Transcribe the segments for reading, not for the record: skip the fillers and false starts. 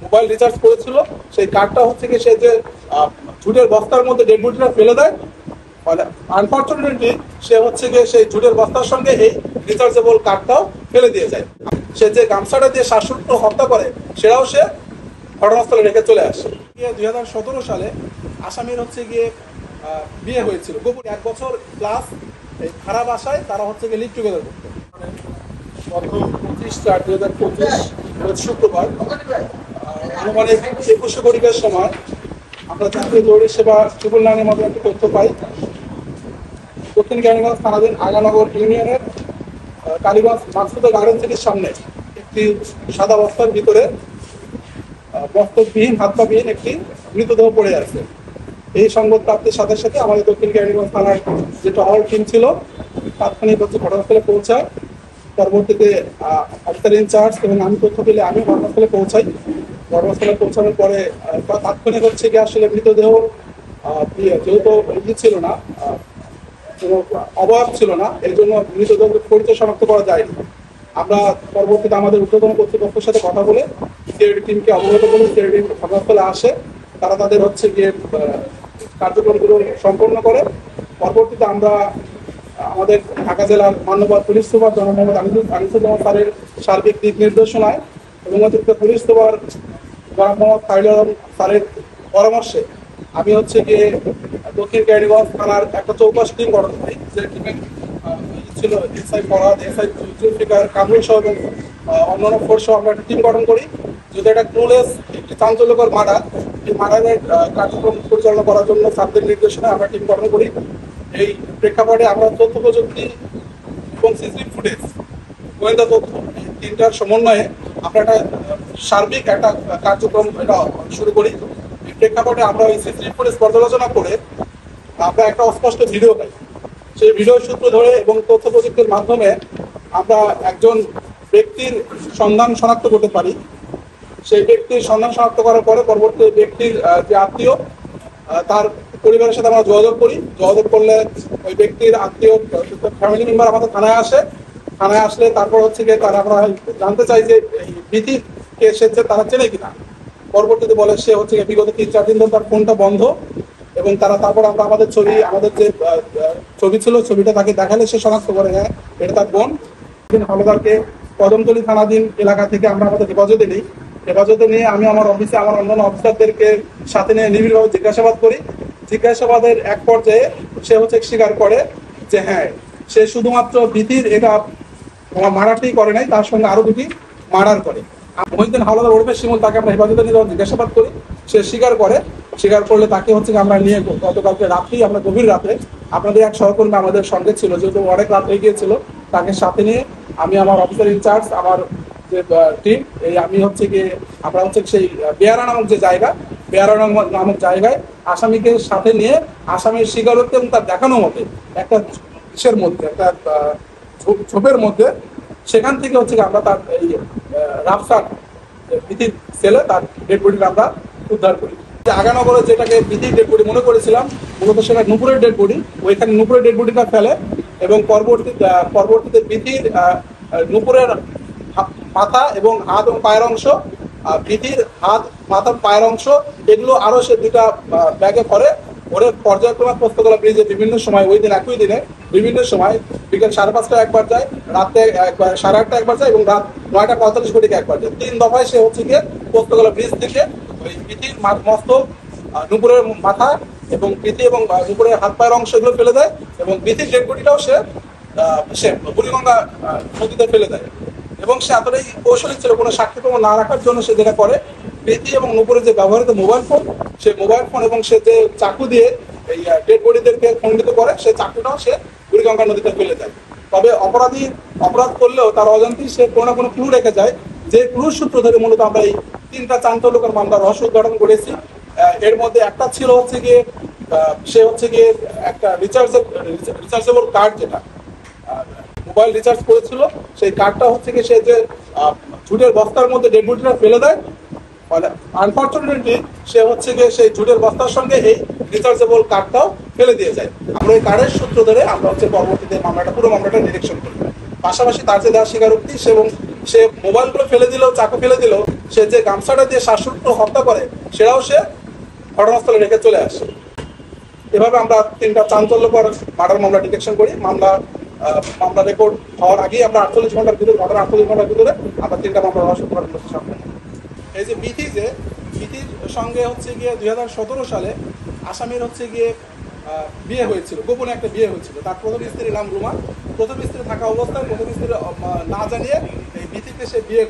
Mobile recharge করেছিল সেই কার্ডটা হচ্ছে কি সে যে ঝুটের বস্তার মধ্যে ডেড বডিটা ফেলে দেয়। মানে আনফর্চুনেটলি সে হচ্ছে গিয়ে সেই ঝুটের বস্তার সঙ্গে এই রিচার্জেবল কার্ডটাও ফেলে দিয়ে যায়। সে যে গামছাটা দিয়ে শ্বাসরোধ হত্যা করে সেটাও সে ঘটনাস্থলে রেখে চলে আসে। 2017 সালে আসামির হচ্ছে গিয়ে বিয়ে হয়েছিল গোপন 1 বছর প্লাস এই খারাপ আশায় তারা হচ্ছে গিয়ে লিভ টুগেদার করতো। গত 25/4/2025 শুক্রবার আনুমানিক 21 ঘটিকার সময় আমরা জাতীয় জরুরি সেবা 999-এর মধ্যে একটি তথ্য পাই। দক্ষিণ কেরানীগঞ্জ থানাধীন আগানগর ইউনিয়নের কালীগঞ্জ মাকসুদা গার্ডেন সিটির সামনে একটি সাদা বস্তার ভিতরে বস্ত্রবিহীন হাত পাবিহীন একটি মৃতদেহ পড়ে আছে। এই সংবাদ প্রাপ্তির সাথে সাথে আমাদের দক্ষিণ কেরানীগঞ্জ থানার যে টহল টিম ছিল তাৎক্ষণিক হচ্ছে ঘটনাস্থলে পৌঁছায়। পরবর্তীতে অফিসার ইনচার্জ এবং আমি তথ্য পেলে আমি ঘটনাস্থলে পৌঁছাই। ঘটনাস্থলে পৌঁছানোর পরে তাৎক্ষণিক হচ্ছে গিয়ে আসলে মৃতদেহ যেহেতু ছিল না, কোনো অবয়ব ছিল না, এই জন্য মৃতদেহকে পরিচয় শনাক্ত করা যায়নি। আমরা পরবর্তীতে আমাদের ঊর্ধ্বতন কর্তৃপক্ষের সাথে কথা বলে সিআইডি টিমকে অবগত করে সিআইডি ঘটনাস্থলে আসে। তারা তাদের হচ্ছে গিয়ে কার্যক্রমগুলো সম্পন্ন করে। পরবর্তীতে আমরা আমাদের ঢাকা জেলার মাননীয় পুলিশ সুপার জনাব মোহাম্মদ আনিসুজ্জামান স্যারের সার্বিক দিক নির্দেশনায় এবং অতিরিক্ত পুলিশ সুপার জনাব মোহাম্মদ খায়রুল আলম স্যারের পরামর্শে আমি হচ্ছে গিয়ে দক্ষিণ কেরানীগঞ্জ থানার একটা চৌকস টিম গঠন করি। যে টিমের ছিল এসআই ফরহাদ, এসআই জুলফিকার, কামরুল সহ এবং অন্যান্য ফোর্স সহ আমরা একটা টিম গঠন করি। যদি একটা ক্লুলেস একটি চাঞ্চল্যকর মার্ডার, এই মার্ডারের কার্যক্রম পরিচালনা করার জন্য স্যারদের নির্দেশনায় আমরা টিম গঠন করি। এই প্রেক্ষাপটে আমরা তথ্য প্রযুক্তি এবং সিসিটিভি ফুটেজ, গোয়েন্দা তথ্য, এই তিনটার সমন্বয়ে আমরা একটা সার্বিক একটা কার্যক্রম এটা শুরু করি। এই প্রেক্ষাপটে আমরা ওই সিসিটিভি ফুটেজ পর্যালোচনা করে আমরা একটা অস্পষ্ট ভিডিও পাই। সেই ভিডিওর সূত্র ধরে এবং তথ্য প্রযুক্তির মাধ্যমে আমরা একজন ব্যক্তির সন্ধান শনাক্ত করতে পারি। সেই ব্যক্তির সন্ধান শনাক্ত করার পরে পরবর্তী ব্যক্তির যে আত্মীয় তার পরিবারের সাথে আমরা যোগাযোগ করি। যোগাযোগ করলে ওই ব্যক্তির আত্মীয় ফ্যামিলি মেম্বার আমাদের থানায় আসে। থানায় আসলে তারপর হচ্ছে গিয়ে তারা আমরা জানতে চাই যে এই বিধির কে এসেছে তারা চেনে কিনা। পরবর্তীতে বলে সে হচ্ছে গিয়ে বিগত 3-4 দিন ধরে তার ফোনটা বন্ধ এবং তারপর আমরা আমাদের ছবি, আমাদের যে ছবি ছিল ছবিটা তাকে দেখালে সে শনাক্ত করে হ্যাঁ এটা তার বোন। হলদারকে কদমতলী থানাধীন এলাকা থেকে আমরা আমাদের হেফাজতে নিই। হেফাজতে নিয়ে আমি আমার অফিসে আমার অন্যান্য অফিসারদেরকে সাথে নিয়ে নিবিড়ভাবে জিজ্ঞাসাবাদ করি। জিজ্ঞাসাবাদের এক পর্যায়ে সে হচ্ছে স্বীকার করে যে হ্যাঁ সে শুধুমাত্র বিধির এটা মার্ডারটি করে নাই, তার সঙ্গে আরো 2টি মার্ডার করে। মহিউদ্দিন হাওলাদার ওরফে শিমুল, তাকে আমরা হেফাজতে নিয়ে যখন জিজ্ঞাসাবাদ করি সে স্বীকার করে। স্বীকার করলে তাকে হচ্ছে আমরা নিয়ে গতকালকে রাত্রেই আমরা গভীর রাতে আপনাদের এক সহকর্মী আমাদের সঙ্গে ছিল, যেহেতু অনেক রাত হয়ে গিয়েছিল, তাকে সাথে নিয়ে আমি আমার অফিসার ইনচার্জ আমার যে টিম এই আমি হচ্ছে গিয়ে আমরা হচ্ছে সেই বেয়ারা নামক যে জায়গা, বেয়ারা নামক জায়গায় আসামিকে সাথে নিয়ে আসামির স্বীকারোক্তি এবং তার দেখানো মতে একটা কিসের মধ্যে একটা ঝোপের মধ্যে সেখান থেকে হচ্ছে আমরা তার এই রাফসার বিধির সেলে তার ডেড বডিটা আমরা উদ্ধার করি। আগানগরে যেটাকে বিধির ডেড বডি মনে করেছিলাম মূলত সেটা নুপুরের ডেড বডি, ওইখানে নুপুরের ডেড বডিটা ফেলে এবং পরবর্তীতে বিধির নুপুরের মাথা এবং হাত এবং পায়ের অংশ, বিধির হাত, মাথার পায়ের অংশ এগুলো আরো সে 2টা ব্যাগে ভরে পর্যায়ক্রমে পোস্তগোলা ব্রিজে বিভিন্ন সময় ওই দিন একই দিনে বিভিন্ন সময় বিকেল 5:30টায় একবার যায়, রাতে একবার 8:30 একবার যায় এবং রাত 9:45 ঘটিকে একবার যায়। 3 দফায় সে হচ্ছে গিয়ে পোস্তগোলা ব্রিজ থেকে ওই বিধির মস্তক, নুপুরের মাথা এবং বিধি এবং নুপুরের হাত পায়ের অংশ এগুলো ফেলে দেয় এবং বিধির ডেড বডিটাও সে বুড়িগঙ্গা নদীতে ফেলে দেয়। এবং সে এতটাই কৌশলী ছিল কোনো সাক্ষী প্রমাণ না রাখার জন্য সে যেটা করে বিধি এবং নুপুরের যে ব্যবহৃত মোবাইল ফোন, সেই মোবাইল ফোন এবং সে যে চাকু দিয়ে এই ডেড বডিদেরকে খণ্ডিত করে সেই চাকুটাও সে বুড়িগঙ্গা নদীতে ফেলে দেয়। তবে অপরাধী অপরাধ করলেও তার অজান্তেই সে কোনো না কোনো ক্লু রেখে যায়, যে ক্লুর সূত্র ধরে মূলত আমরা এই 3টা চাঞ্চল্যকর মামলা রহস্য উদ্ঘাটন করেছি। এর মধ্যে একটা ছিল হচ্ছে গিয়ে সে হচ্ছে গিয়ে একটা রিচার্জেবল কার্ড, যেটা মোবাইল রিচার্জ করেছিল সেই কার্ডটা হচ্ছে গিয়ে সে যে ঝুটের বস্তার মধ্যে ডেড বডিটা ফেলে দেয়। মানে আনফর্চুনেটলি সে হচ্ছে গিয়ে সেই ঝুটের বস্তার সঙ্গে এই রিচার্জেবল কার্ডটাও ফেলে দিয়ে যায়। আমরা এই কার্ডের সূত্র ধরে আমরা হচ্ছে পরবর্তীতে পুরো মামলাটা ডিরেকশন করি। পাশাপাশি তার যে দেওয়া স্বীকারোক্তি এবং সে মোবাইলগুলো ফেলে দিলেও, চাকু ফেলে দিলেও সে যে গামছাটা দিয়ে শ্বাসরোধ হত্যা করে সেটাও সে ঘটনাস্থলে রেখে চলে আসে। এভাবে আমরা 3টা চাঞ্চল্যকর মার্ডার মামলা ডিটেকশন করি। মামলা রেকর্ড হওয়ার আগেই আমরা 48 ঘন্টার ভিতরে, ঘটনা 48 ঘন্টার ভিতরে আমরা 3টা মামলা রহস্য ঘটনা সামনে। এই যে বিথির সঙ্গে হচ্ছে গিয়ে 2017 সালে আসামির হচ্ছে গিয়ে বিয়ে হয়েছিল, গোপনে একটা বিয়ে হয়েছিল। তার প্রথম স্ত্রীর নাম রুমা। প্রথম স্ত্রী থাকা অবস্থায় প্রথম স্ত্রী না জানিয়ে এই বিথিকে সে বিয়ে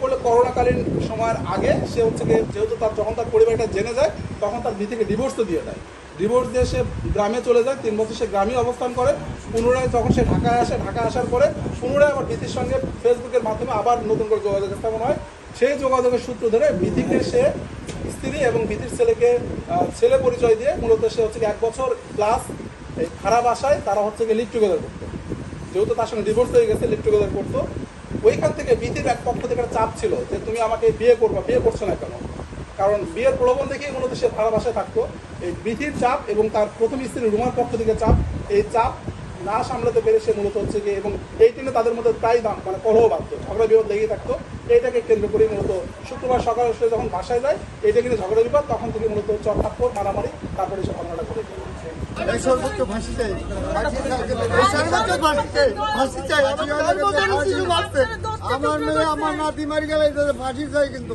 করলে করোনাকালীন সময়ের আগে সে হচ্ছে গিয়ে, যেহেতু যখন তার পরিবারটা জেনে যায় তখন তার বিথিকে ডিভোর্সও দিয়ে দেয়। ডিভোর্স দিয়ে সে গ্রামে চলে যায়। 3 বছর সে গ্রামে অবস্থান করে। পুনরায় যখন সে ঢাকায় আসে, ঢাকা আসার পরে পুনরায় আবার বিথির সঙ্গে ফেসবুকের মাধ্যমে আবার নতুন করে যোগাযোগ স্থাপন হয়। সেই যোগাযোগের সূত্র ধরে বিথিকে সে স্ত্রী এবং বিথির ছেলে পরিচয় দিয়ে মূলত সে হচ্ছে 1 বছর প্লাস এই খারাপ আশায় তারা হচ্ছে গিয়ে লিভ টুগেদার করতো। যেহেতু তার সঙ্গে ডিভোর্স হয়ে গেছে, লিভ টুগেদার করতো। ওইখান থেকে বিথির এক পক্ষ থেকে একটা চাপ ছিল যে তুমি আমাকে বিয়ে করছো না কেন? কারণ বিয়ের প্রলোভন দেখেই মূলত সে খারাপ আশায় থাকতো। এই বিথির চাপ এবং তার প্রথম স্ত্রী রুমার পক্ষ থেকে চাপ, এই চাপ না সামলাতে পেরে সে মূলত হচ্ছে গিয়ে, এবং এই টিনে তাদের মধ্যে প্রায় কলহ বাঁধতো, ঝগড়া বিবাদ লেগেই থাকতো। এইটাকে কেন্দ্র করে মূলত শুক্রবার সকালে সে যখন বাসায় যায়, এইটা কিন্তু ঝগড়া বিবাদ, তখন থেকে মূলত চড় মারামারি, তারপরে সে ঘটনাটা ঘটে গেল। আমার মেয়ে আমার নাতি মারি গেলে ফাঁসি চাই কিন্তু।